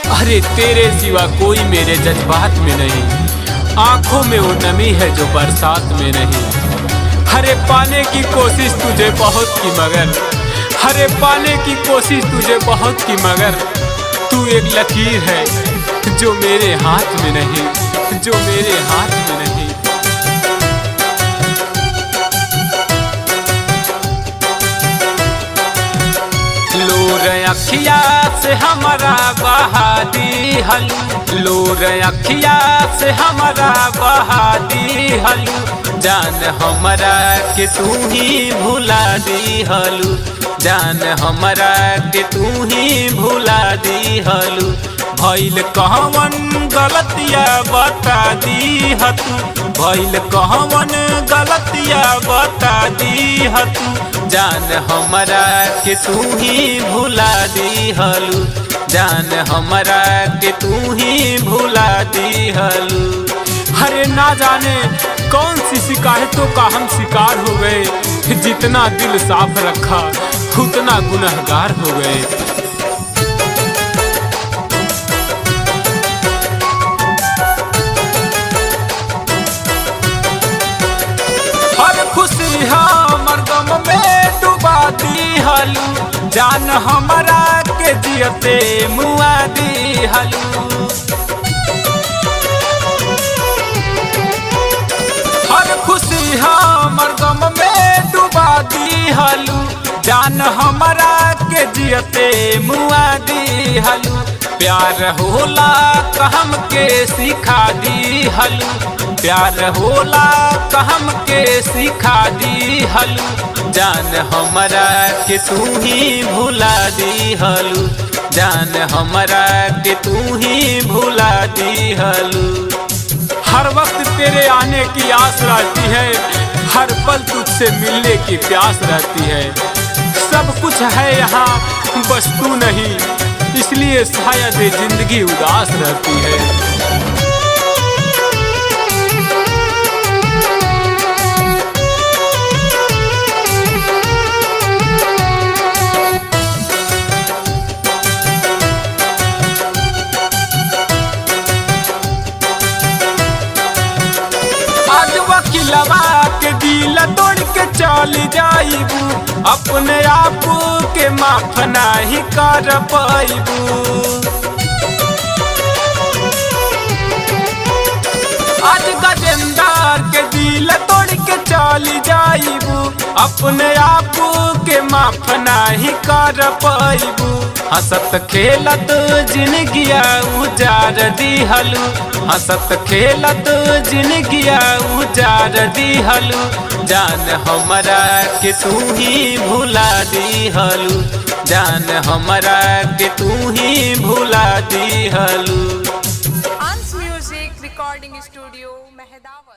अरे तेरे सिवा कोई मेरे जज्बात में नहीं, आंखों में वो नमी है जो बरसात में नहीं। हरे पाने की कोशिश तुझे बहुत की मगर, हरे पाने की कोशिश तुझे बहुत की मगर तू एक लकीर है जो मेरे हाथ में नहीं, जो मेरे हाथ में नहीं। लोर अखिया से हमारा बहादी हलू, लोर अखिया से हमारा बहादी हलू, जान हमारा के तू ही भुला दी हलू, जान हमारा के तू ही भुला दी हलू। भइल कहवन गलतिया बता दी हतू, भइल कहवन गलतिया बता दी हतू, जान हमारा के तू ही भुला दी हलू, जान हमारा के तू ही भुला दी हलू। अरे ना जाने कौन सी शिकायतों का हम शिकार हो गए, जितना दिल साफ रखा उतना गुनहगार हो गए। हर खुशी हमर गम में डुबा दी हलू, जान हमारा के जियते मुआ दी हलू। हर खुशी हमर गम में डुबा दी हलू, जान हमारा के जियते मुआ दी हलू। प्यार होला कहम के सिखा दी हलू, प्यार होला कहम के सिखा दी हलू, जान हमारा के तू ही भुला दी हलू, जान हमारा के तू ही भुला दी हलू। हर वक्त तेरे आने की आस रहती है, हर पल तुझसे मिलने की प्यास रहती है। सब कुछ है यहाँ बस तू नहीं, इसलिए शायद ये जिंदगी उदास रहती है। वकीलवा के दिल तोड़ के चल जाइबू, अपने आप के माफ नहीं कर पाइबू। आज गजेंद्र के दिल तोड़ के चल जाइबू, अपने आप के माफ नहीं कर पाइबू। हंसत खेलत जिंदगिया उजार दी हलू, हंसत खेलत जिंदगिया उजार दी हलू, जान हमारा के तू ही भुला दी हलू, जान हमारा के तू ही भुला दी हलू। अंश म्यूजिक रिकॉर्डिंग स्टूडियो, मेहदावल।